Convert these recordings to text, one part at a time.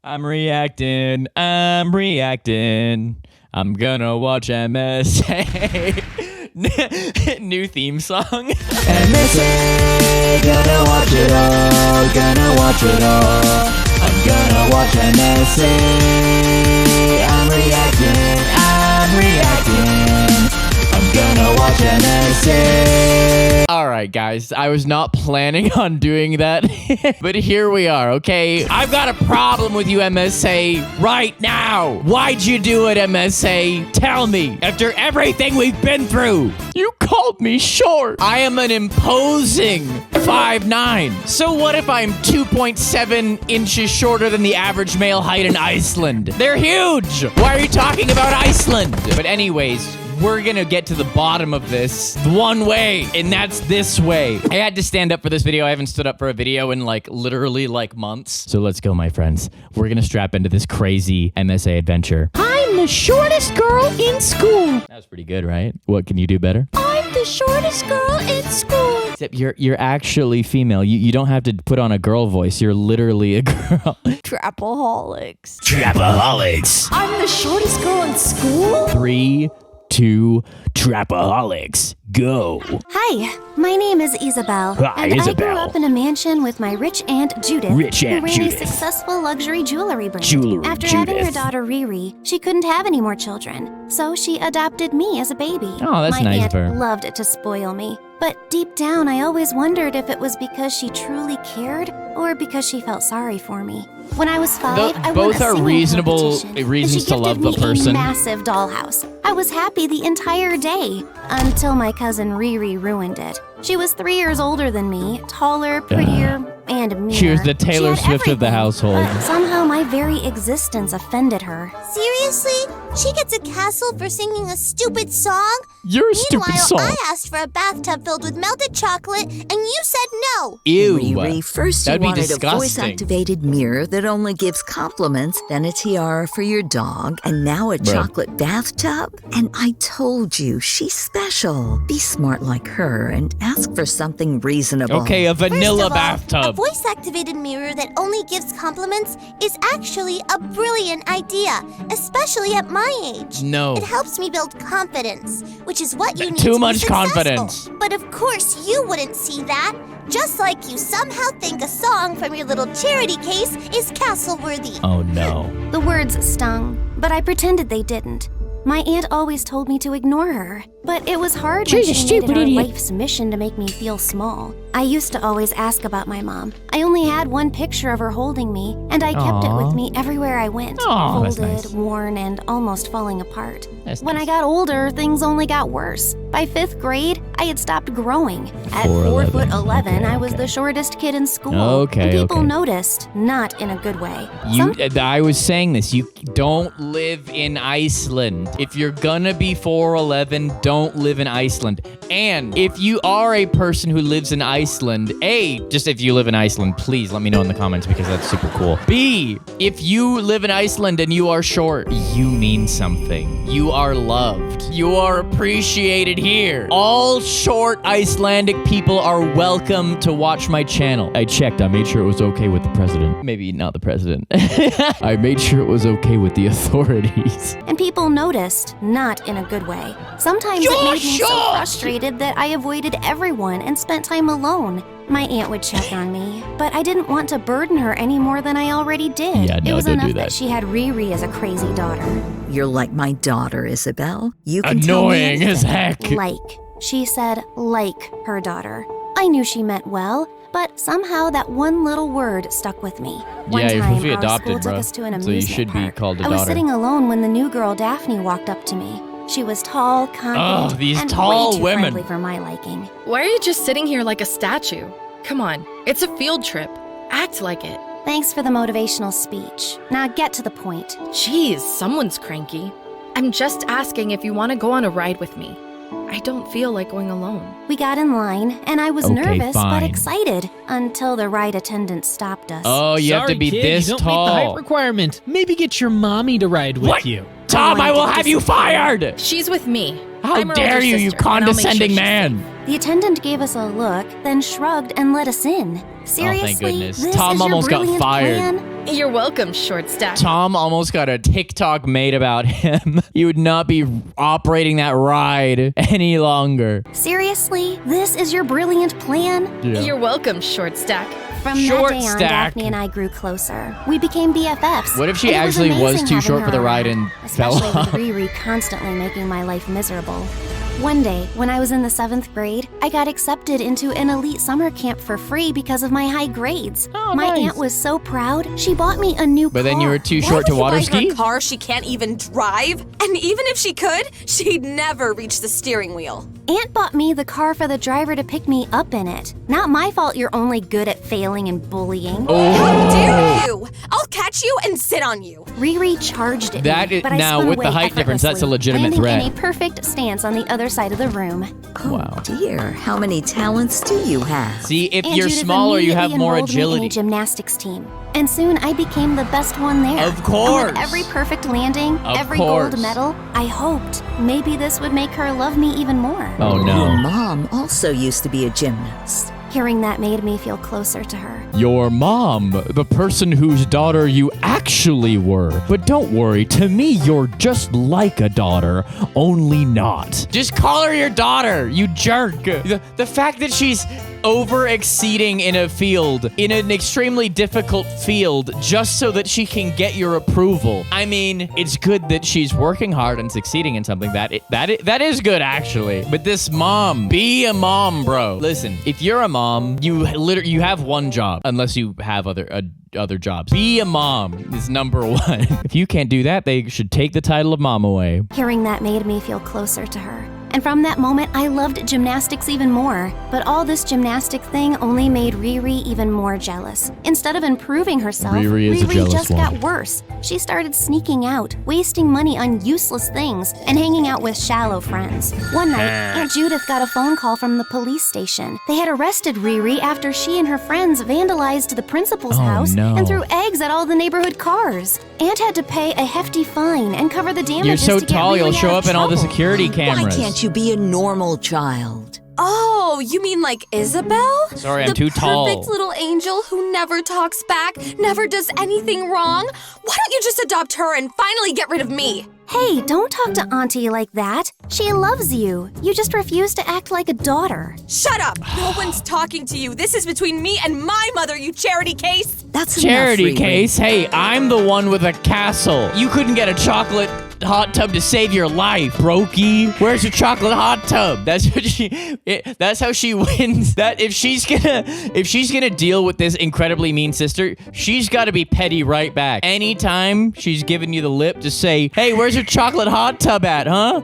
I'm reacting. I'm gonna watch MSA. New theme song. MSA, gonna watch it all. Gonna watch it all. I'm gonna watch MSA. I'm reacting. I'm gonna watch MSA. Alright guys, I was not planning on doing that, but here we are, okay? I've got a problem with you, MSA, right now. Why'd you do it, MSA? Tell me, after everything we've been through. You called me short. I am an imposing 5'9". So what if I'm 2.7 inches shorter than the average male height in Iceland? They're huge. Why are you talking about Iceland? But anyways, we're gonna get to the bottom of this one way, and that's this way. I had to stand up for this video. I haven't stood up for a video in literally months. So let's go, my friends. We're gonna strap into this crazy MSA adventure. I'm the shortest girl in school. That was pretty good, right? What can you do better? I'm the shortest girl in school. Except you're actually female. You don't have to put on a girl voice. You're literally a girl. Trapaholics. I'm the shortest girl in school? 3, 2, Trapaholics, go. Hi, my name is Isabel. Hi, and Isabel. I grew up in a mansion with my rich aunt Judith, who ran a successful luxury jewelry brand. After having her daughter Riri, she couldn't have any more children, so she adopted me as a baby. Oh, that's nice of her. My aunt loved to spoil me, but deep down I always wondered if it was because she truly cared or because she felt sorry for me. When I was 5, I won both a are singing reasonable competition, reasons and she to love gifted the person. me a massive dollhouse. I was happy the entire day until my cousin Riri ruined it. She was 3 years older than me, taller, prettier, and meaner. She was the Taylor Swift of the household. But somehow my very existence offended her. Seriously? She gets a castle for singing a stupid song? You're a stupid song. Meanwhile, I asked for a bathtub filled with melted chocolate, and you said no. Ew. Riri, first you That'd be wanted disgusting. a voice-activated mirror that only gives compliments, then a tiara for your dog, and now a chocolate bathtub? And I told you, she's special. Be smart like her and ask for something reasonable. Okay, a vanilla First of all, bathtub. a voice-activated mirror that only gives compliments is actually a brilliant idea, especially at my age. No. It helps me build confidence, which is what you need Too to much be successful. confidence. But of course you wouldn't see that. Just like you somehow think a song from your little charity case is castle-worthy. Oh no. The words stung, but I pretended they didn't. My aunt always told me to ignore her, but it was hard when she made it her life's mission to make me feel small. I used to always ask about my mom. I only had one picture of her holding me, and I kept it with me everywhere I went. Aw, that's folded, nice. worn, and almost falling apart. That's When nice. I got older, things only got worse. By 5th grade, I had stopped growing. At 4'11", Okay, I was okay. the shortest kid in school. Okay, and people okay. noticed, not in a good way. I was saying this. You don't live in Iceland. If you're gonna be 4'11", don't live in Iceland. And if you are a person who lives in Iceland, A, just if you live in Iceland, please let me know in the comments because that's super cool. B, if you live in Iceland and you are short, you mean something. You are loved. You are appreciated here. All short Icelandic people are welcome to watch my channel. I checked. I made sure it was okay with the president. Maybe not the president. I made sure it was okay with the authorities. And people noticed, not in a good way. Sometimes it made me so frustrated that I avoided everyone and spent time alone. My aunt would check on me, but I didn't want to burden her any more than I already did. Yeah, no, it was don't enough do that. that she had Riri as a crazy daughter. You're like my daughter, Isabel. You can tell me Annoying as anything. heck. Like. She said, like her daughter. I knew she meant well, but somehow that one little word stuck with me. One Yeah, you're time, supposed to be our adopted, school took bro. us to an So you amusement should be park. called a I was daughter. sitting alone when the new girl Daphne walked up to me. She was tall, confident, Oh, these and tall way too women. friendly for my liking. Why are you just sitting here like a statue? Come on, it's a field trip. Act like it. Thanks for the motivational speech. Now get to the point. Jeez, someone's cranky. I'm just asking if you want to go on a ride with me. I don't feel like going alone. We got in line, and I was Okay, nervous fine. but excited until the ride attendant stopped us. Oh, you have to Sorry, be kid, this you don't meet the height tall. requirement. Maybe get your mommy to ride with What? you. Tom, I will have you fired! She's with me. How I'm her dare older you, sister, you and I'll make sure condescending she's man! safe. The attendant gave us a look, then shrugged and let us in. Seriously? Oh, thank goodness. This Tom is your almost got brilliant fired. plan? You're welcome, short stack. Tom almost got a TikTok made about him. He would not be operating that ride any longer. Seriously? This is your brilliant plan? Yeah. You're welcome, short stack. From Short that day on, stack. Daphne and I grew closer. We became BFFs. What if she and it actually was amazing too having short her for the ride around, and fell especially off? with Riri constantly making my life miserable. One day, when I was in the 7th grade, I got accepted into an elite summer camp for free because of my high grades. Oh, my nice. aunt was so proud, she bought me a new car. But then you were too short to water ski? Her car she can't even drive? And even if she could, she'd never reach the steering wheel. Aunt bought me the car for the driver to pick me up in it. Not my fault you're only good at failing and bullying. Oh. How dare you! I'll catch you and sit on you. Riri charged at That me, is- but I now, spun with the away height difference, that's a effortlessly, legitimate landing threat. in a perfect stance on the other side of the room. Oh, Wow. dear. How many talents do you have? See, if Aunt you're Judith smaller, you have immediately more enrolled me in agility. a gymnastics team. And soon I became the best one there. Of course. And with every perfect landing, Of every course. gold medal, I hoped maybe this would make her love me even more. Oh, Your no. mom also used to be a gymnast. Hearing that made me feel closer to her. Your mom, the person whose daughter you actually were. But don't worry, to me, you're just like a daughter, only not. Just call her your daughter, you jerk. The fact that she's over-exceeding in a field, in an extremely difficult field, just so that she can get your approval. I mean, it's good that she's working hard and succeeding in something. That is good, actually. But this mom, be a mom, bro. Listen, if you're a mom, you have one job, unless you have other jobs. Be a mom is number one. If you can't do that, they should take the title of mom away. Hearing that made me feel closer to her. And from that moment, I loved gymnastics even more. But all this gymnastic thing only made Riri even more jealous. Instead of improving herself, Riri is a jealous just one. got worse. She started sneaking out, wasting money on useless things, and hanging out with shallow friends. One night, Aunt Judith got a phone call from the police station. They had arrested Riri after she and her friends vandalized the principal's house no. and threw eggs at all the neighborhood cars. Aunt had to pay a hefty fine and cover the damages You're so to get tall, Riri you'll out show of up in all the trouble. security cameras. Why can't you be a normal child? Oh, you mean like Isabel? Sorry, I'm too tall. The perfect little angel who never talks back, never does anything wrong? Why don't you just adopt her and finally get rid of me? Hey, don't talk to Auntie like that. She loves you. You just refuse to act like a daughter. Shut up! No one's talking to you. This is between me and my mother, you charity case. That's Charity enough, Riri. case? Hey, I'm the one with a castle. You couldn't get a chocolate hot tub to save your life, brokey. Where's your chocolate hot tub? That's how she wins. That if she's gonna deal with this incredibly mean sister, she's got to be petty right back. Anytime she's giving you the lip to say, "Hey, where's your chocolate hot tub at, huh?"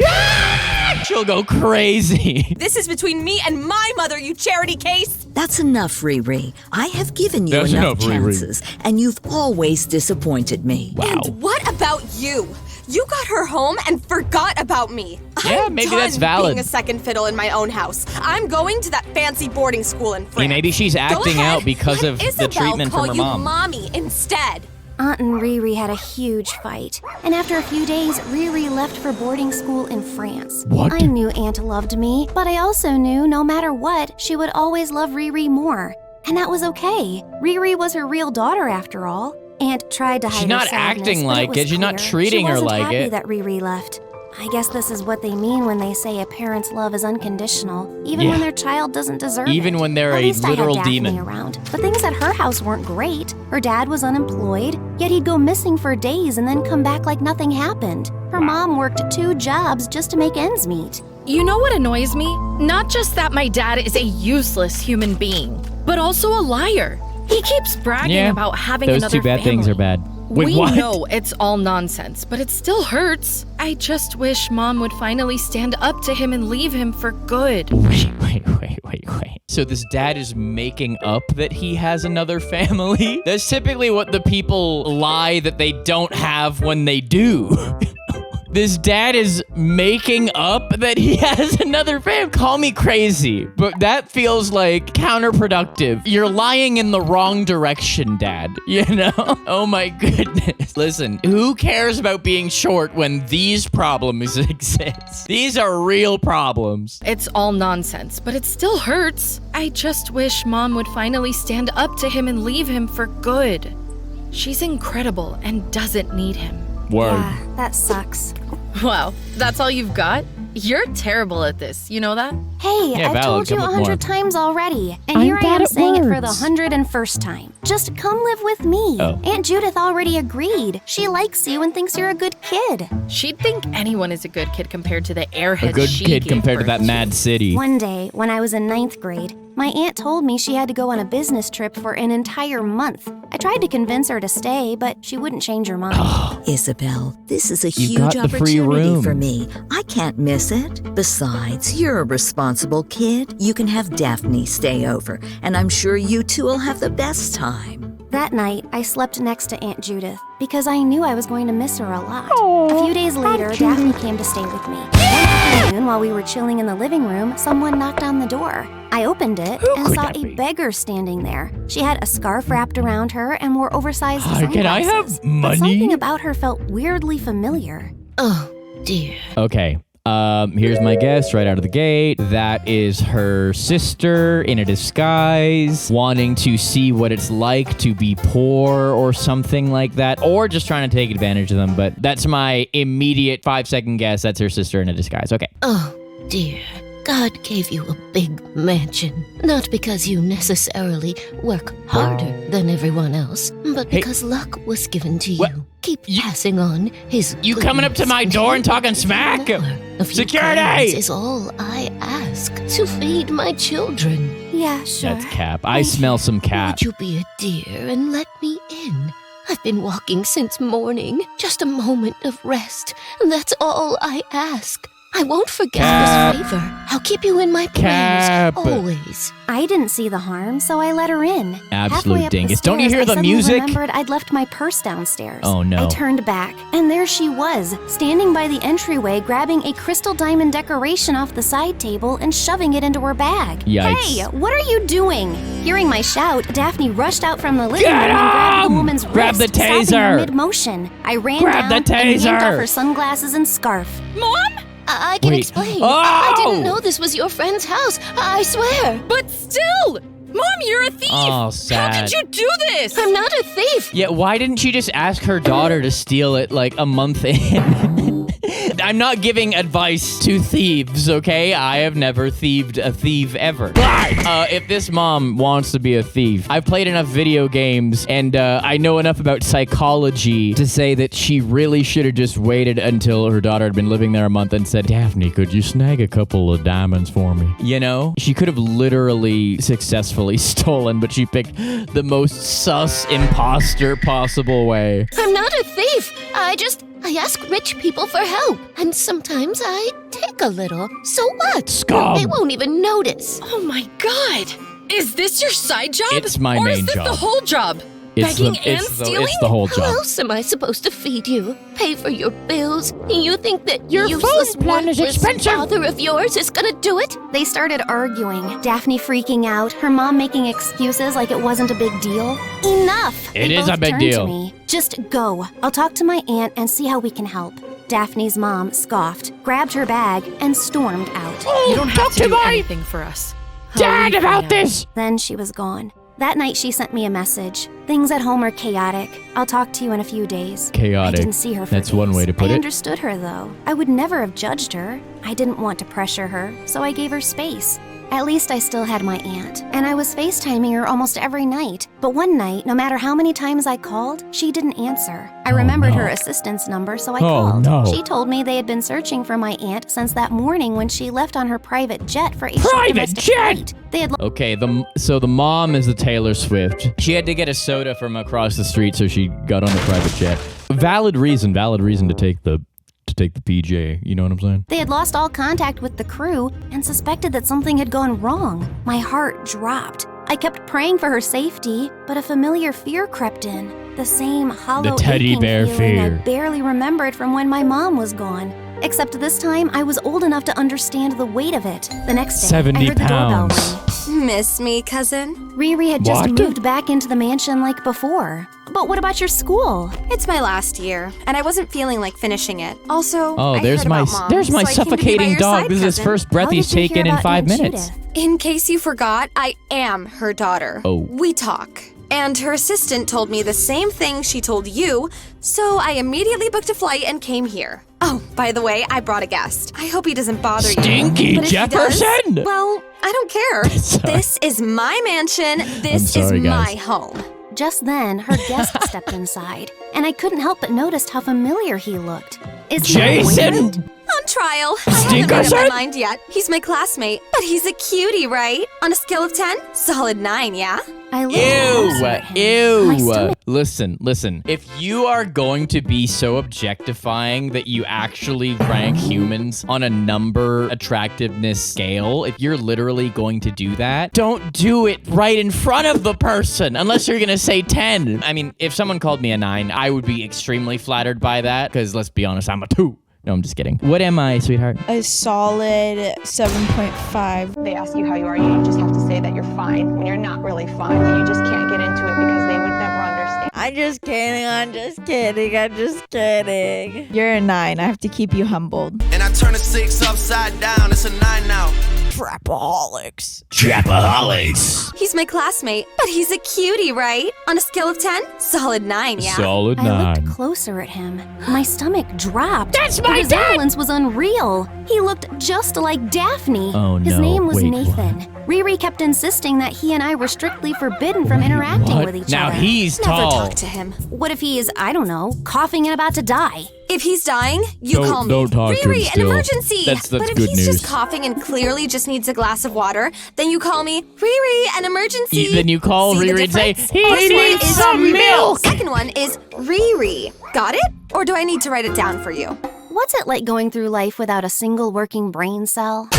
She'll go crazy. This is between me and my mother, you charity case. That's enough, Riri. I have given you That's enough enough, Riri. chances, and you've always disappointed me. Wow. And what about you? You got her home and forgot about me. Yeah, I'm maybe done that's valid. being a second fiddle in my own house. I'm going to that fancy boarding school in France. Hey, maybe she's acting Go ahead, out because let of the Isabel treatment call from her you mom. mommy instead. Aunt and Riri had a huge fight, and after a few days, Riri left for boarding school in France. What? I knew Aunt loved me, but I also knew no matter what, she would always love Riri more. And that was okay. Riri was her real daughter after all. Aunt tried to hide She's her not sadness, acting but like was it. She's not clear. treating her She wasn't like happy it. that Riri left. I guess this is what they mean when they say a parent's love is unconditional, even Yeah. when their child doesn't deserve Even it. when they're At a least I had literal Daphne demon. around. But things at her house weren't great. Her dad was unemployed, yet he'd go missing for days and then come back like nothing happened. Her mom worked 2 jobs just to make ends meet. You know what annoys me? Not just that my dad is a useless human being, but also a liar. He keeps bragging Yeah, about having those another two bad family. things are bad. Wait, we what? know it's all nonsense, but it still hurts. I just wish Mom would finally stand up to him and leave him for good. Wait. So this dad is making up that he has another family? That's typically what the people lie that they don't have when they do. This dad is making up that he has another fam. Call me crazy, but that feels like counterproductive. You're lying in the wrong direction, Dad. You know? Oh my goodness. Listen, who cares about being short when these problems exist? These are real problems. It's all nonsense, but it still hurts. I just wish Mom would finally stand up to him and leave him for good. She's incredible and doesn't need him. Word. Yeah, that sucks. Wow, that's all you've got? You're terrible at this, you know that? Hey, Yeah, I've Val, told you come with more. 100 times already, and I'm here I bad am at saying it for the words. 101st time. Just come live with me. Oh. Aunt Judith already agreed. She likes you and thinks you're a good kid. She'd think anyone is a good kid compared to the airheads A good she kid gave compared to birth that mad city. One day, when I was in 9th grade, my aunt told me she had to go on a business trip for an entire month. I tried to convince her to stay, but she wouldn't change her mind. Isabel, this is a You got huge the free opportunity room. for me. I can't miss it. Besides, you're a responsible kid. You can have Daphne stay over, and I'm sure you two will have the best time. That night, I slept next to Aunt Judith because I knew I was going to miss her a lot. A few days later, Daphne came to stay with me. One afternoon, while we were chilling in the living room, someone knocked on the door. I opened it and could saw that a be? beggar standing there. She had a scarf wrapped around her and wore oversized sunglasses. Can I have But money? something about her felt weirdly familiar. Oh, dear. Okay. Here's my guess right out of the gate. That is her sister in a disguise, wanting to see what it's like to be poor or something like that, or just trying to take advantage of them. But that's my immediate 5-second guess. That's her sister in a disguise. Okay. Oh, dear. God gave you a big mansion, not because you necessarily work harder than everyone else, but Hey. because luck was given to you. What? Keep passing on his You coming up to goodness my door and until talking smack? more of your Security! kindness is all I ask to feed my children. Yeah, sure. That's cap. I smell some cap. Would you be a dear and let me in? I've been walking since morning. Just a moment of rest, and that's all I ask. I won't forget Cap. this favor. I'll keep you in my Cap. prayers always. I didn't see the harm, so I let her in. Absolute Halfway up the dingus. Don't you stairs, hear I the suddenly music? remembered I'd left my purse downstairs. Oh, no. I turned back, and there she was, standing by the entryway, grabbing a crystal diamond decoration off the side table and shoving it into her bag. Yikes. Hey, what are you doing? Hearing my shout, Daphne rushed out from the living Get room and grabbed the him! woman's Grab wrist, the stopping her taser! mid-motion. I ran Grab down the and yanked taser! off her sunglasses and scarf. Mom? I can Wait. explain. Oh! I didn't know this was your friend's house. I swear. But still! Mom, you're a thief! Oh, How sad. did you do this? I'm not a thief. Yeah, why didn't she just ask her daughter to steal it like a month in? I'm not giving advice to thieves, okay? I have never thieved a thief ever. But if this mom wants to be a thief, I've played enough video games and I know enough about psychology to say that she really should have just waited until her daughter had been living there a month and said, Daphne, could you snag a couple of diamonds for me? You know? She could have literally successfully stolen, but she picked the most sus imposter possible way. I'm not a thief. I ask rich people for help. And sometimes I take a little. So what? Scum. They won't even notice. Oh my god! Is this your side job? It's my or main is this job. the whole job? Begging and stealing? It's the whole How job. else am I supposed to feed you? Pay for your bills? You think that Your useless, phone plan is worthless expensive. father of yours is gonna do it? They started arguing, Daphne freaking out, her mom making excuses like it wasn't a big deal. Enough! It They is both a big turned deal. To me. Just go. I'll talk to my aunt and see how we can help. Daphne's mom scoffed, grabbed her bag, and stormed out. You don't have to do anything for us. Dad Hurry about now. this! Then she was gone. That night she sent me a message. Things at home are chaotic. I'll talk to you in a few days. Chaotic. I didn't see her for That's one days. way to put I it. understood her though. I would never have judged her. I didn't want to pressure her, so I gave her space. At least I still had my aunt, and I was FaceTiming her almost every night. But one night, no matter how many times I called, she didn't answer. I remembered no. her assistant's number, so I Oh, called. no. She told me they had been searching for my aunt since that morning when she left on her private jet for a short Private domestic jet? flight. They had Okay, so the mom is the Taylor Swift. She had to get a soda from across the street, so she got on the private jet. Valid reason to take the PJ. You know what I'm saying? They had lost all contact with the crew and suspected that something had gone wrong. My heart dropped. I kept praying for her safety, but a familiar fear crept in. The same hollow, teddy aching bear feeling I fear. barely remembered from when my mom was gone. Except this time, I was old enough to understand the weight of it. The next day, 70 I heard the doorbell pounds. ring. Miss me, cousin? Riri had just What? moved back into the mansion like before. But what about your school? It's my last year, and I wasn't feeling like finishing it. Also, Oh, I there's heard my about Mom, there's my so I came to be by suffocating your dog. side, This is his cousin. first breath How he's did you taken hear in about 5 Aunt minutes. Judith? In case you forgot, I am her daughter. Oh. We talk. And her assistant told me the same thing she told you, so I immediately booked a flight and came here. Oh, by the way, I brought a guest. I hope he doesn't bother you. Stinky But if he does, Jefferson! well, I don't care. Sorry. This is my mansion. This sorry, is my guys. home. Just then, her guest stepped inside, and I couldn't help but notice how familiar he looked. Is he a boyfriend? Jason! On trial. I haven't made up Stinkerson? my mind yet. He's my classmate, but he's a cutie, right? On a scale of 10, solid 9, yeah? I looked closer at him. My Ew. stomach Listen. If you are going to be so objectifying that you actually rank humans on a number attractiveness scale, if you're literally going to do that, don't do it right in front of the person unless you're going to say 10. I mean, if someone called me a 9, I would be extremely flattered by that because let's be honest, I'm a 2. No, I'm just kidding. What am I, sweetheart? A solid 7.5. They ask you how you are, you just have to say that you're fine when you're not really fine. You just can't get into it because they would never understand. I'm just kidding. You're a 9. I have to keep you humbled. And I turn a 6 upside down, it's a 9 now. Trapaholics. He's my classmate, but he's a cutie, right? On a scale of 10, solid 9, yeah? Solid I 9. looked closer at him. My stomach dropped. That's The my dad! resemblance was unreal. He looked just like Daphne. Oh, His no. name was Wait, Nathan. Riri kept insisting that he and I were strictly forbidden from interacting What? with each Now other. he's Never tall. talk to him. What if he is, I don't know, coughing and about to die? If he's dying, you Don't- call me. don't talk to him Riri, an still. emergency. That's but if good he's news. just coughing and clearly just needs a glass of water, then you call me Riri, an emergency. Then you call See the Riri and say, difference? he First one needs is some milk! Second one is Riri. Got it? Or do I need to write it down for you? What's it like going through life without a single working brain cell?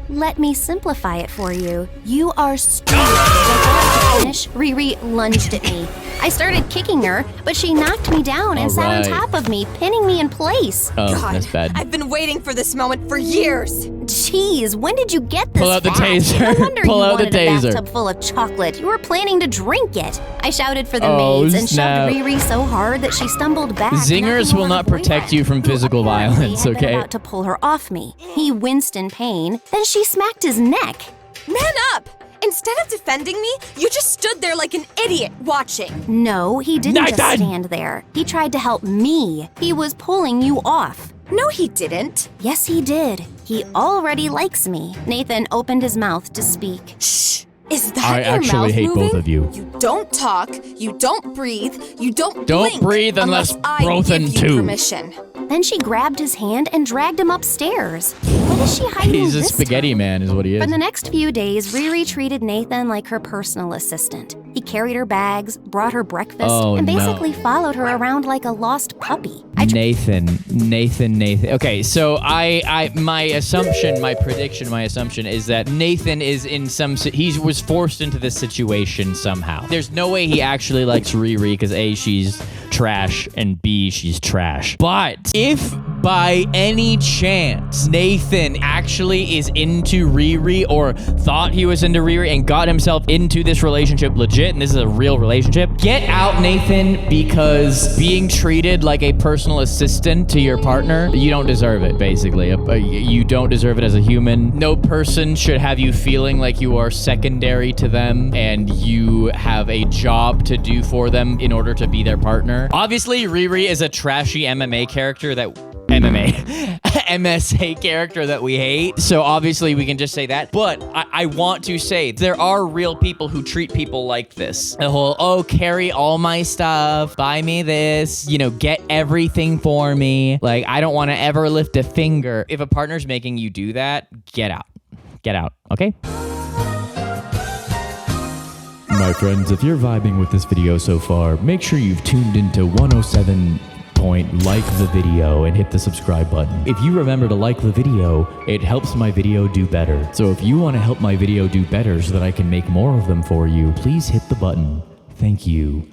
Let me simplify it for you. You are stupid. Before I could finish, Riri lunged at me. I started kicking her, but she knocked me down and sat on Alright. top of me, pinning me in place. Oh, God, that's bad. I've been waiting for this moment for years. Jeez, when did you get this Pull out the fat? taser. No wonder Pull you out the wanted a taser. bathtub full of chocolate. You were planning to drink it. I shouted for the Oh, maids and snap. shoved Riri so hard that she stumbled back. Zingers knocking will over not the protect boyfriend, you from who physical apparently violence, had been okay? about to pull her off me. He winced in pain. Then she smacked his neck. Man up! Instead of defending me, you just stood there like an idiot watching. No, he didn't just Nathan! stand there. He tried to help me. He was pulling you off. No, he didn't. Yes, he did. He already likes me. Nathan opened his mouth to speak. Shh. Is that I your actually mouth hate moving? both of you. You don't talk, you don't breathe, you don't blink breathe unless I Brothen give you too. permission. Then she grabbed his hand and dragged him upstairs. What is she hiding He's a this spaghetti time? man is what he is. For the next few days, Riri treated Nathan like her personal assistant. He carried her bags, brought her breakfast, Oh, and no. basically followed her around like a lost puppy. Nathan. Okay, so my assumption is that Nathan is in he was forced into this situation somehow. There's no way he actually likes Riri because A, she's trash, and B, she's trash. But if by any chance Nathan actually is into Riri or thought he was into Riri and got himself into this relationship legit, and this is a real relationship, get out, Nathan, because being treated like a personal assistant to your partner, you don't deserve it, basically. You don't deserve it as a human. No person should have you feeling like you are secondary to them and you have a job to do for them in order to be their partner. Obviously, Riri is a trashy MSA character that we hate. So obviously we can just say that. But I want to say there are real people who treat people like this. The whole, oh, carry all my stuff, buy me this, get everything for me. Like, I don't want to ever lift a finger. If a partner's making you do that, get out. Get out, okay? My friends, if you're vibing with this video so far, make sure you've tuned into 107.9 point, like the video and hit the subscribe button. If you remember to like the video, it helps my video do better. So if you want to help my video do better so that I can make more of them for you, please hit the button. Thank you.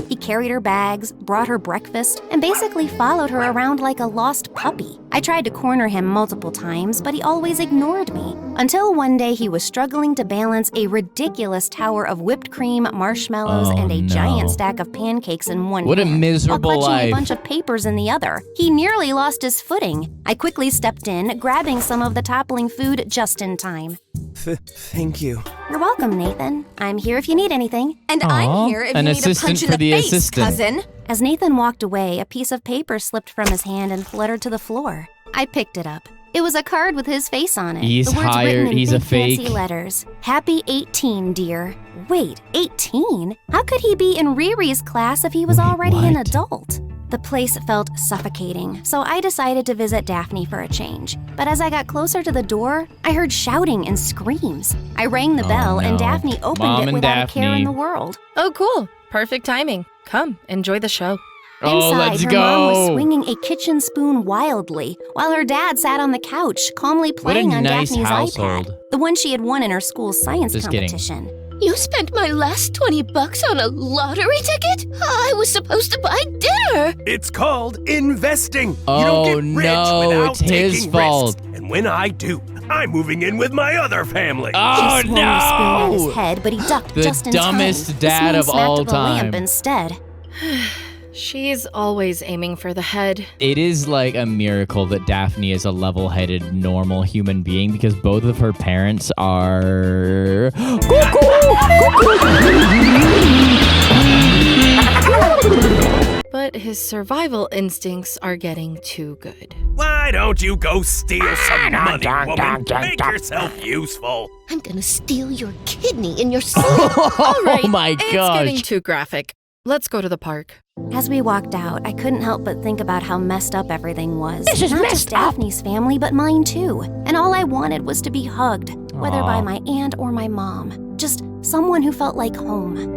He carried her bags, brought her breakfast, and basically followed her around like a lost puppy. I tried to corner him multiple times, but he always ignored me. Until one day he was struggling to balance a ridiculous tower of whipped cream, marshmallows, and a giant stack of pancakes in one What a hand, miserable while clutching life. a bunch of papers in the other. He nearly lost his footing. I quickly stepped in, grabbing some of the toppling food just in time. Thank you. You're welcome, Nathan. I'm here if you need anything. And I'm here if you need a punch in the face, cousin. As Nathan walked away, a piece of paper slipped from his hand and fluttered to the floor. I picked it up. It was a card with his face on it. He's the words hired. written in He's big a fake. fancy letters. Happy 18, dear. Wait, 18? How could he be in Riri's class if he was already an adult? The place felt suffocating, so I decided to visit Daphne for a change. But as I got closer to the door, I heard shouting and screams. I rang the bell, and Daphne opened it without a care in the world. Oh, cool. Perfect timing. Come, enjoy the show. Inside, her mom was swinging a kitchen spoon wildly, while her dad sat on the couch, calmly playing on Daphne's iPad, the one she had won in her school's science competition. You spent my last $20 on a lottery ticket? I was supposed to buy dinner. It's called investing. Oh, you don't get rich without it's his taking fault. risks. And when I do, I'm moving in with my other family. Oh, She swung the spoon at his head, but he ducked just in time. The dumbest dad the spoon of all smacked the lamp time. instead. She's always aiming for the head. It is like a miracle that Daphne is a level-headed, normal human being because both of her parents are... But his survival instincts are getting too good. Why don't you go steal some money, woman? Make yourself useful. I'm gonna steal your kidney in your sleep. All right, Oh my it's gosh. getting too graphic. Let's go to the park. As we walked out, I couldn't help but think about how messed up everything was. This is Not messed just Daphne's family, but mine too. And all I wanted was to be hugged, whether by my aunt or my mom. Just someone who felt like home.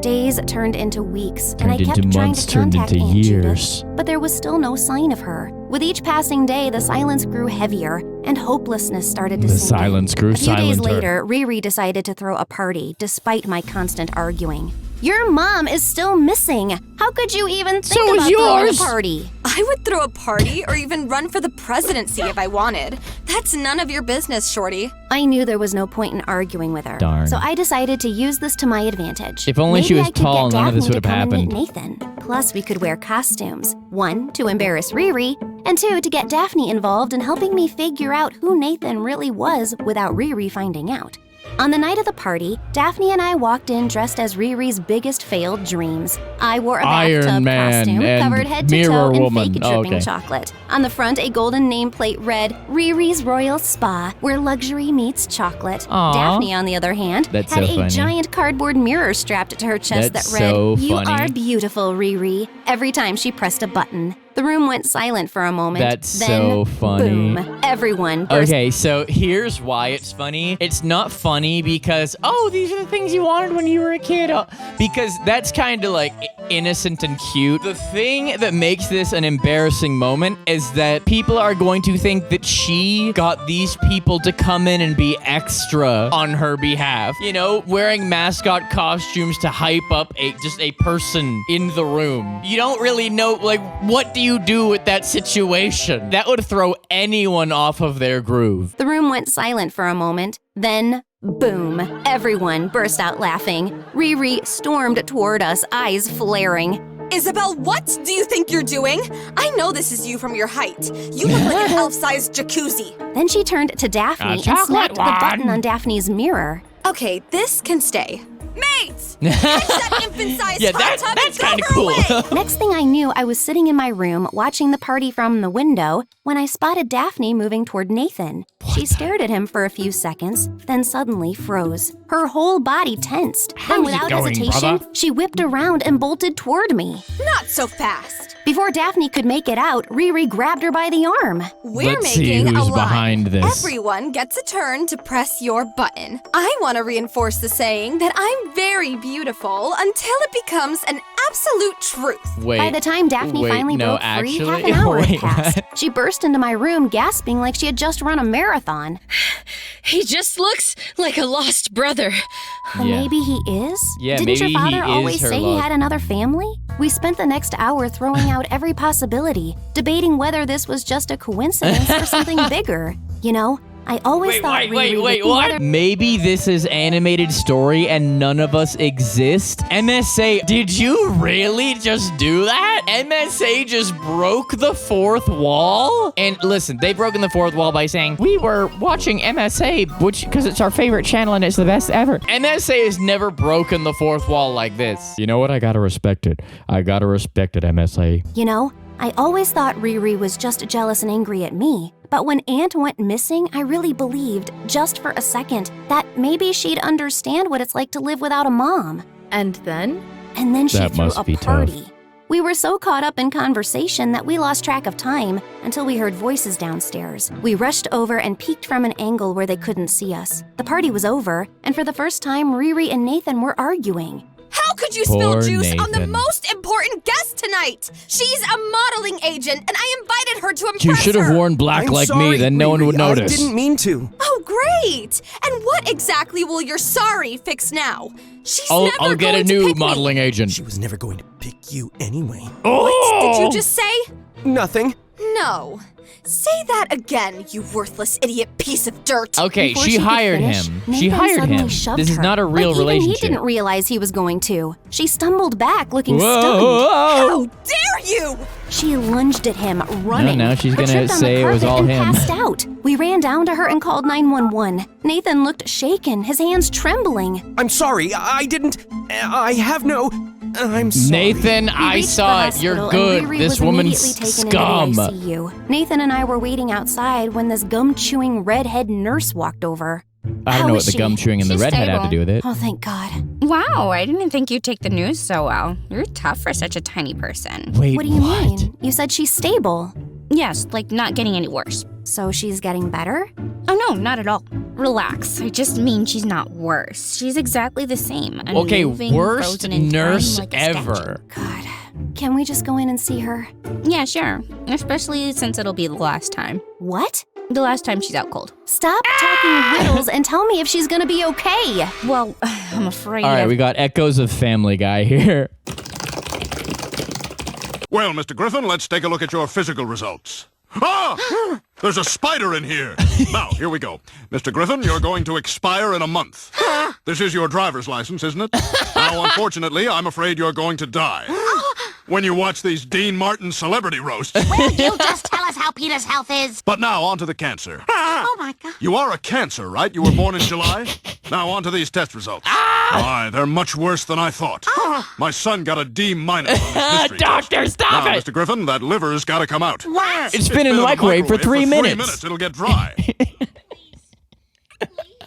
Days turned into weeks, and I Turned kept into trying months, to turned contact into Aunt years. Judith, but there was still no sign of her. With each passing day, the silence grew heavier, and hopelessness started to The sink in. silence grew A few days silenter. later, Riri decided to throw a party, despite my constant arguing. Your mom is still missing. How could you even think about throwing a party? I would throw a party or even run for the presidency if I wanted. That's none of your business, Shorty. I knew there was no point in arguing with her. Darn. So I decided to use this to my advantage. If only she Maybe was I could tall, get none of this Daphne would to have come and happened. meet Nathan. Plus, we could wear costumes. 1, to embarrass Riri, and 2, to get Daphne involved in helping me figure out who Nathan really was without Riri finding out. On the night of the party, Daphne and I walked in dressed as Riri's biggest failed dreams. I wore a Iron bathtub Man costume and covered head to Mirror toe in Woman. fake Oh, dripping okay. chocolate. On the front, a golden nameplate read, Riri's Royal Spa, where luxury meets chocolate. Aw. Daphne, on the other hand, That's had so a funny. giant cardboard mirror strapped to her chest That's that read, so You funny. are beautiful, Riri, every time she pressed a button. The room went silent for a moment. That's then, so funny. Boom. Everyone burst. Okay, so here's why it's funny. It's not funny because, oh, these are the things you wanted when you were a kid. Oh, because that's kind of like innocent and cute. The thing that makes this an embarrassing moment is that people are going to think that she got these people to come in and be extra on her behalf. You know, wearing mascot costumes to hype up just a person in the room. You don't really know, like, what do you do with that situation? That would throw anyone off of their groove. The room went silent for a moment. Then, boom. Everyone burst out laughing. Riri stormed toward us, eyes flaring. Isabel, what do you think you're doing? I know this is you from your height. You look like an elf-sized jacuzzi. Then she turned to Daphne and snapped the button on Daphne's mirror. Okay, this can stay. Mates! Catch that infant-sized Yeah, hot tub that's and kind of throw her cool. away. Next thing I knew, I was sitting in my room watching the party from the window when I spotted Daphne moving toward Nathan. She stared at him for a few seconds, then suddenly froze. Her whole body tensed. Then without hesitation, she whipped around and bolted toward me. Not so fast. Before Daphne could make it out, Riri grabbed her by the arm. We're Let's see making who's a line. behind this. Everyone gets a turn to press your button. I want to reinforce the saying that I'm very beautiful until it becomes an absolute truth. Wait. By the time Daphne finally broke free, half an hour had passed. She burst into my room gasping like she had just run a marathon. He just looks like a lost brother. Well, maybe he is? Yeah, Didn't maybe your father he is always her say he lost- had another family? We spent the next hour throwing out every possibility, debating whether this was just a coincidence or something bigger. You know, I always thought Riri would be what? Maybe this is animated story and none of us exist? MSA, did you really just do that? MSA just broke the fourth wall? And listen, they've broken the fourth wall by saying, we were watching MSA, because it's our favorite channel and it's the best ever. MSA has never broken the fourth wall like this. You know what? I gotta respect it. I gotta respect it, MSA. You know, I always thought Riri was just jealous and angry at me. But when Aunt went missing, I really believed, just for a second, that maybe she'd understand what it's like to live without a mom. And then? And then she That threw must a be party. tough. We were so caught up in conversation that we lost track of time until we heard voices downstairs. We rushed over and peeked from an angle where they couldn't see us. The party was over, and for the first time, Riri and Nathan were arguing. How could you spill Poor juice on the Nathan. most important guest tonight? She's a modeling agent, and I invited her to impress You should have her. worn black I'm like sorry, me, then no one Riri. would notice. I didn't mean to. Oh, great! And what exactly will your sorry fix now? She's never I'll get going a to new pick me. modeling agent. She was never going to pick you anyway. What did you just say? Nothing. No. Say that again, you worthless idiot piece of dirt. Okay, Before she could hired finish, him. Nathan She hired suddenly him. shoved This is her. not a real Like, even relationship. he didn't realize he was going to. She stumbled back, looking Whoa. stunned. How dare you! She lunged at him, running. now she's but gonna tripped on say the it was carpet all and him. passed out. We ran down to her and called 911. Nathan looked shaken, his hands trembling. I'm sorry. I didn't. I have no. I'm sorry. Nathan, We I reached saw the it. hospital, You're and good. Riri This was woman's immediately taken scum. into the ICU. Nathan and I were waiting outside when this gum-chewing redhead nurse walked over. I don't know what the gum chewing and the She's redhead have to stable. do with it. Oh, thank God. Wow, I didn't think you'd take the news so well. You're tough for such a tiny person. Wait, What do you mean? You said she's stable. Yes, like not getting any worse. So she's getting better? Oh no, not at all. Relax. I just mean she's not worse. She's exactly the same. Okay, Unmoving, worst frozen in time nurse like a ever. God. Can we just go in and see her? statue. Yeah, sure. Especially since it'll be the last time. What? The last time she's out cold. Stop talking riddles and tell me if she's gonna be okay. Well, I'm afraid. All right, we got echoes of Family Guy here. Well, Mr. Griffin, let's take a look at your physical results. Ah! There's a spider in here. Now, here we go. Mr. Griffin, you're going to expire in a month. This is your driver's license, isn't it? Now, unfortunately, I'm afraid you're going to die. When you watch these Dean Martin celebrity roasts. Will you just tell us how Peter's health is? But now, on to the cancer. Oh my God. You are a Cancer, right? You were born in July? Now, on to these test results. Why, they're much worse than I thought. My son got a D- on his history Doctor, test. stop now, it! Mr. Griffin, that liver's got to come out. What? It's been in the microwave for 3 minutes. It'll get dry.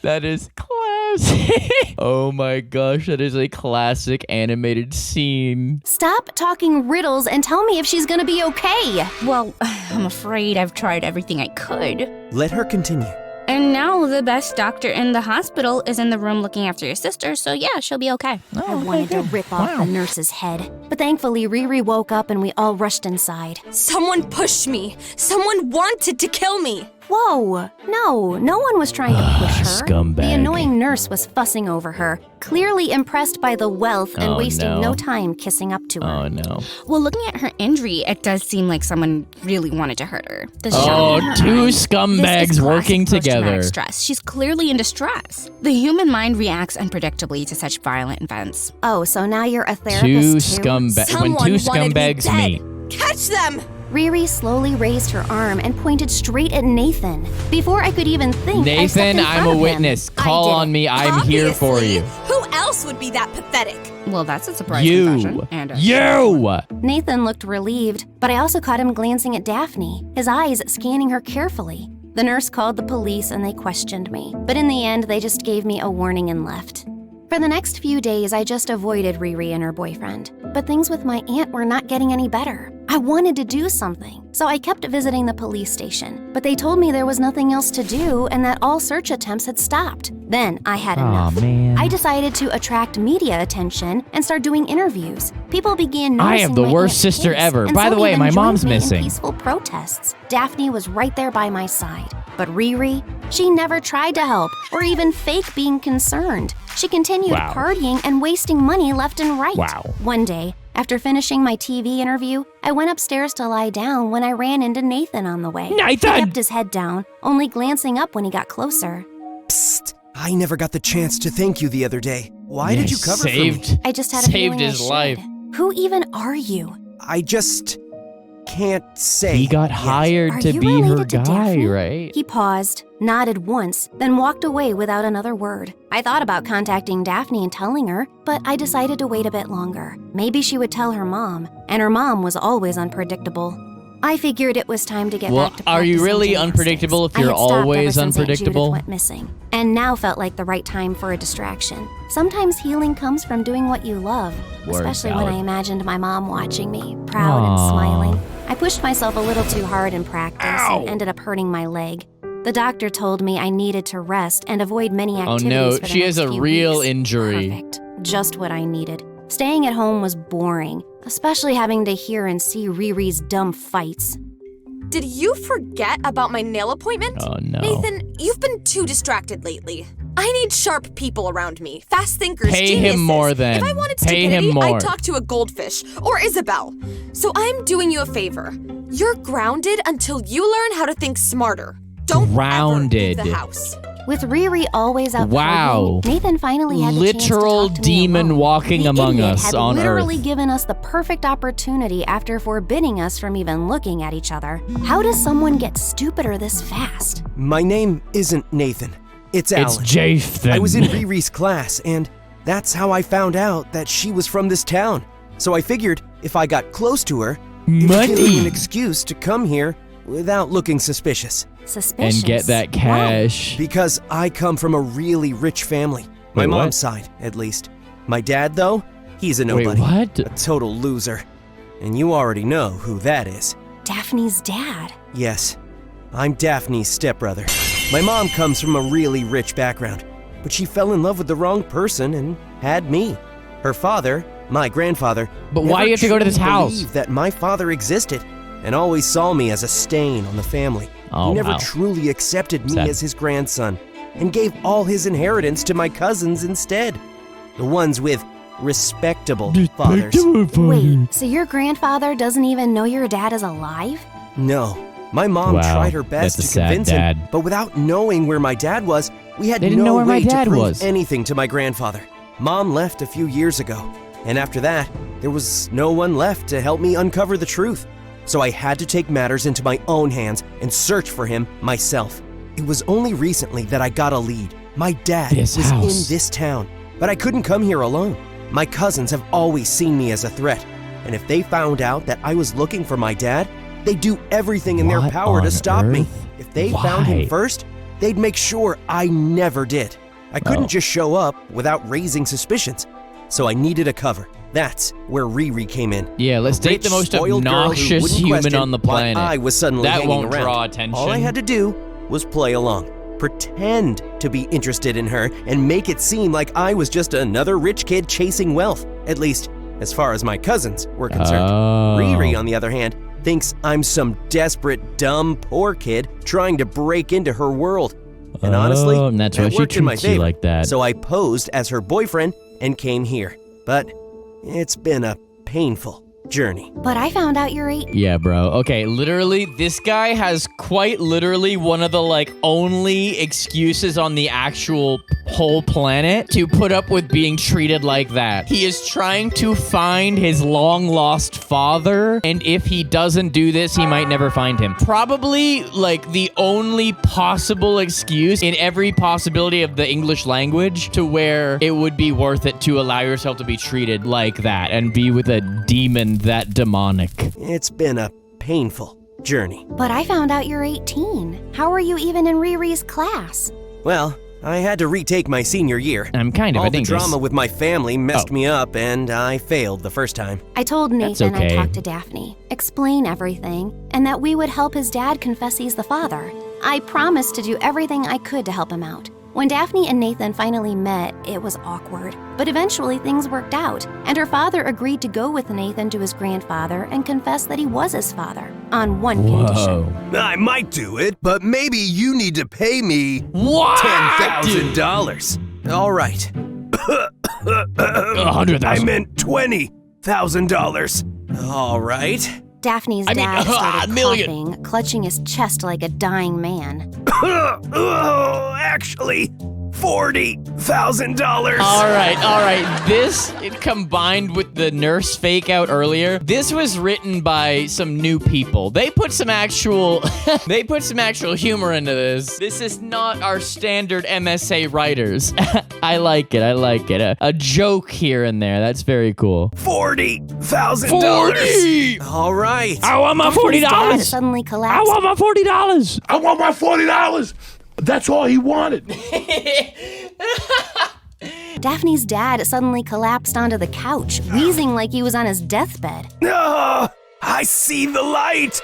That is classic. Oh my gosh, that is a classic animated scene. Stop talking riddles and tell me if she's gonna be okay. Well, I'm afraid I've tried everything I could. Let her continue. And now the best doctor in the hospital is in the room looking after your sister, so yeah, she'll be okay. I wanted to rip off the nurse's head. But thankfully, Riri woke up and we all rushed inside. Someone pushed me. Someone wanted to kill me. Whoa, no one was trying to push her. Scumbag. The annoying nurse was fussing over her, clearly impressed by the wealth and Oh, wasting no. no time kissing up to her. Oh no. Well, looking at her injury, it does seem like someone really wanted to hurt her. The Oh, shock in her two eyes. scumbags This is working classic together. post-traumatic stress. She's clearly in distress. The human mind reacts unpredictably to such violent events. Oh, so now you're a Two therapist too? scumbags. When two scumbags meet. Catch them! Riri slowly raised her arm and pointed straight at Nathan. Before I could even think, I stepped Nathan, in I'm front a of him. witness. I Call did on it. me. I'm here for Obviously. you. Who else would be that pathetic? Well, that's a surprise confession. You. And You. Nathan looked relieved, but I also caught him glancing at Daphne, his eyes scanning her carefully. The nurse called the police and they questioned me, but in the end, they just gave me a warning and left. For the next few days, I just avoided Riri and her boyfriend. But things with my aunt were not getting any better. I wanted to do something, so I kept visiting the police station. But they told me there was nothing else to do and that all search attempts had stopped. Then I had enough. Man. I decided to attract media attention and start doing interviews. People began noticing I have the my worst aunt's sister case, ever. and By some the way, even my joined mom's me in missing. peaceful protests. Daphne was right there by my side. But Riri, she never tried to help or even fake being concerned. She continued partying and wasting money left and right. One day, after finishing my TV interview, I went upstairs to lie down when I ran into Nathan on the way. Nathan! He kept his head down, only glancing up when he got closer. Psst. I never got the chance to thank you the other day. Why did you cover for me? I just had a feeling his I should. life. Who even are you? I just can't say. He got hired to be her guy, right? He paused, nodded once, then walked away without another word. I thought about contacting Daphne and telling her, but I decided to wait a bit longer. Maybe she would tell her mom, and her mom was always unpredictable. I figured it was time to get back to are you practicing really gymnastics. unpredictable if I you're had stopped always ever since Aunt unpredictable? Judith went missing, and now felt like the right time for a distraction. Sometimes healing comes from doing what you love, especially when I imagined my mom watching me, proud and smiling. I pushed myself a little too hard in practice and ended up hurting my leg. The doctor told me I needed to rest and avoid many activities. Oh no, for the she has next a few real weeks. injury. Perfect. Just what I needed. Staying at home was boring, especially having to hear and see Riri's dumb fights. Did you forget about my nail appointment? Oh no. Nathan, you've been too distracted lately. I need sharp people around me, fast thinkers, Pay geniuses. him more then. If I wanted Pay stupidity, him more. I'd talk to a goldfish or Isabel. So I'm doing you a favor. You're grounded until you learn how to think smarter. Don't ever leave the house. With Riri always out Wow. partying, Nathan finally had the chance to Literal talk to me demon alone. walking The among idiot us had on literally Earth. given us the perfect opportunity after forbidding us from even looking at each other. How does someone get stupider this fast? My name isn't Nathan. It's Alan. It's Jathan. I was in Riri's class, and that's how I found out that she was from this town. So I figured if I got close to her, it would give me an excuse to come here without looking suspicious. Suspicious? And get that cash. Because I come from a really rich family. My Wait, what? mom's side, at least. My dad, though, he's a nobody. what? A total loser. And you already know who that is. Daphne's dad. Yes, I'm Daphne's stepbrother. My mom comes from a really rich background, but she fell in love with the wrong person and had me. Her father, my grandfather, But why do you have to go to this truly house? believed that my father existed and always saw me as a stain on the family. Oh, he never wow. truly accepted me Sad. as his grandson and gave all his inheritance to my cousins instead. The ones with respectable fathers. Wait, so your grandfather doesn't even know your dad is alive? No. My mom Wow, tried her best that's a to sad convince dad. him, but without knowing where my dad was, we had They didn't no know where my way to dad prove was. anything to my grandfather. Mom left a few years ago, and after that, there was no one left to help me uncover the truth. So I had to take matters into my own hands and search for him myself. It was only recently that I got a lead. My dad This was house. in this town, but I couldn't come here alone. My cousins have always seen me as a threat, and if they found out that I was looking for my dad, they'd do everything in their What power to on stop me. earth? If they found Why? him first, they'd make sure I never did. I couldn't just show up without raising suspicions, so I needed a cover. That's where Riri came in. Yeah, let's A date the rich, most spoiled girl who obnoxious wouldn't human question on the why planet. I was suddenly That hanging won't around. draw attention. All I had to do was play along, pretend to be interested in her, and make it seem like I was just another rich kid chasing wealth. At least, as far as my cousins were concerned. Oh. Riri, on the other hand, thinks I'm some desperate, dumb, poor kid trying to break into her world. And honestly, Oh, and that's why that she worked in my treats you favor. like that. So I posed as her boyfriend and came here. But it's been a painful journey. But I found out you're 8. Yeah, bro. Okay, literally, this guy has quite literally one of the, only excuses on the actual whole planet to put up with being treated like that. He is trying to find his long-lost father, and if he doesn't do this, he might never find him. Probably, the only possible excuse in every possibility of the English language to where it would be worth it to allow yourself to be treated like that and be with a demon that demonic. It's been a painful journey. But I found out you're 18. How are you even in Riri's class? Well, I had to retake my senior year. I'm kind of All the drama with my family messed me up, and I failed the first time. I told Nathan okay. I'd talk to Daphne, explain everything, and that we would help his dad confess he's the father. I promised to do everything I could to help him out. When Daphne and Nathan finally met, it was awkward, but eventually things worked out, and her father agreed to go with Nathan to his grandfather and confess that he was his father, on one condition. I might do it, but maybe you need to pay me What? $10,000. All right. $100,000. I meant $20,000. All right. Daphne's dad started coughing, clutching his chest like a dying man. Actually, $40,000. All right. This, combined with the nurse fake out earlier, this was written by some new people. They put some actual humor into this. This is not our standard MSA writers. I like it. A joke here and there. That's very cool. $40,000. 40! All right. I want my Daphne's dad $40. suddenly collapsed. I want my $40. I want my $40. That's all he wanted. Daphne's dad suddenly collapsed onto the couch, wheezing like he was on his deathbed. No, I see the light.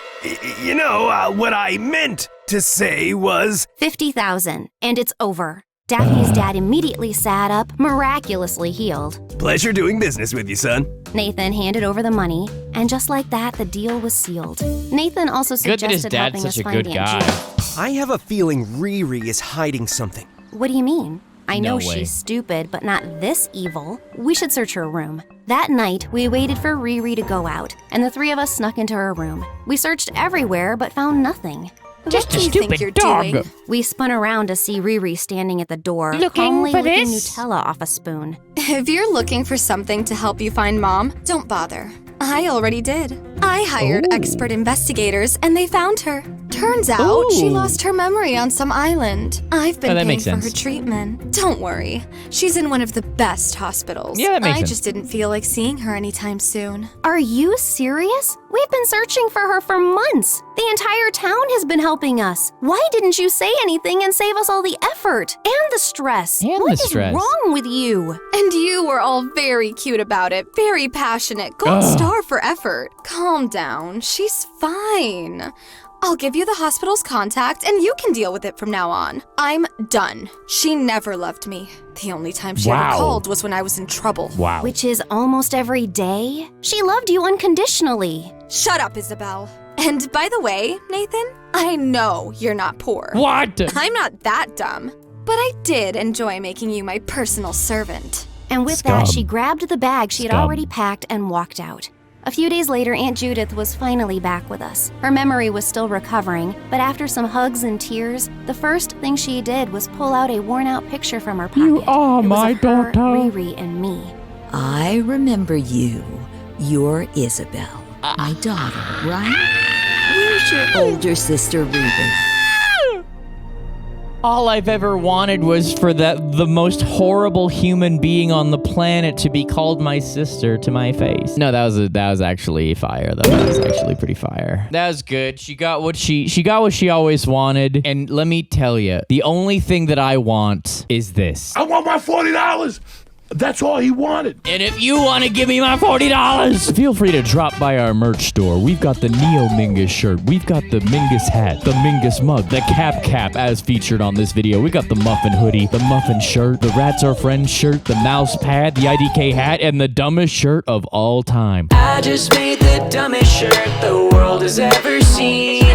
What I meant to say was $50,000, and it's over. Daphne's dad immediately sat up, miraculously healed. Pleasure doing business with you, son. Nathan handed over the money, and just like that, the deal was sealed. Nathan also Good that his suggested dad's helping us such a find good Aunt guy. Judith. I have a feeling Riri is hiding something. What do you mean? I know No way. she's stupid, but not this evil. We should search her room. That night, we waited for Riri to go out, and the three of us snuck into her room. We searched everywhere, but found nothing. Just What a do you stupid think you're dog. doing? We spun around to see Riri standing at the door, calmly licking Nutella off a spoon. If you're looking for something to help you find Mom, don't bother. I already did. I hired expert investigators, and they found her. Turns out she lost her memory on some island. I've been paying for her treatment. Don't worry. She's in one of the best hospitals. Yeah, that makes I sense. just didn't feel like seeing her anytime soon. Are you serious? We've been searching for her for months. The entire town has been helping us. Why didn't you say anything and save us all the effort and the stress? What is wrong with you? And you were all very cute about it, very passionate. Gold star for effort. Calm down. She's fine. I'll give you the hospital's contact, and you can deal with it from now on. I'm done. She never loved me. The only time she ever called was when I was in trouble. Wow. Which is almost every day? She loved you unconditionally. Shut up, Isabel. And by the way, Nathan, I know you're not poor. What? I'm not that dumb. But I did enjoy making you my personal servant. And with that, she grabbed the bag she had already packed and walked out. A few days later, Aunt Judith was finally back with us. Her memory was still recovering, but after some hugs and tears, the first thing she did was pull out a worn-out picture from her pocket. You are my daughter, daughter. Riri, and me. I remember you. You're Isabel, my daughter, right? Where's your older sister, Riri? All I've ever wanted was for the most horrible human being on the planet to be called my sister to my face. No, that was actually fire though. That was actually pretty fire. That was good. She got what she always wanted. And let me tell you, the only thing that I want is this. I want my $40. That's all he wanted. And if you want to give me my $40, feel free to drop by our merch store. We've got the Neo Mingus shirt. We've got the Mingus hat, the Mingus mug, the cap as featured on this video. We got the muffin hoodie, the muffin shirt, the Rats Are Friends shirt, the mouse pad, the IDK hat, and the dumbest shirt of all time. I just made the dumbest shirt the world has ever seen.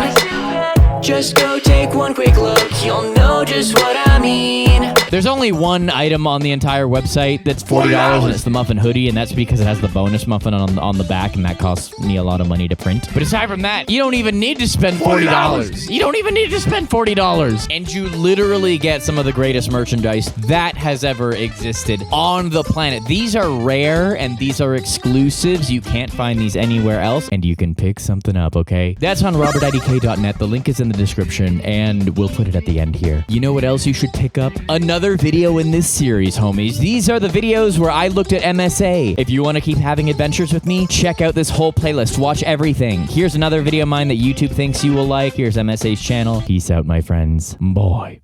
Just go take one quick look, you'll know just what I mean. There's only one item on the entire website that's $40, and it's the muffin hoodie, and that's because it has the bonus muffin on the back, and that costs me a lot of money to print. But aside from that, you don't even need to spend $40. You don't even need to spend $40. And you literally get some of the greatest merchandise that has ever existed on the planet. These are rare, and these are exclusives. You can't find these anywhere else, and you can pick something up, okay? That's on robertidk.net. The link is in the description, and we'll put it at the end here. You know what else you should pick up? Another video in this series, homies. These are the videos where I looked at MSA. If you want to keep having adventures with me, check out this whole playlist. Watch everything. Here's another video of mine that YouTube thinks you will like. Here's MSA's channel. Peace out, my friends. Boy.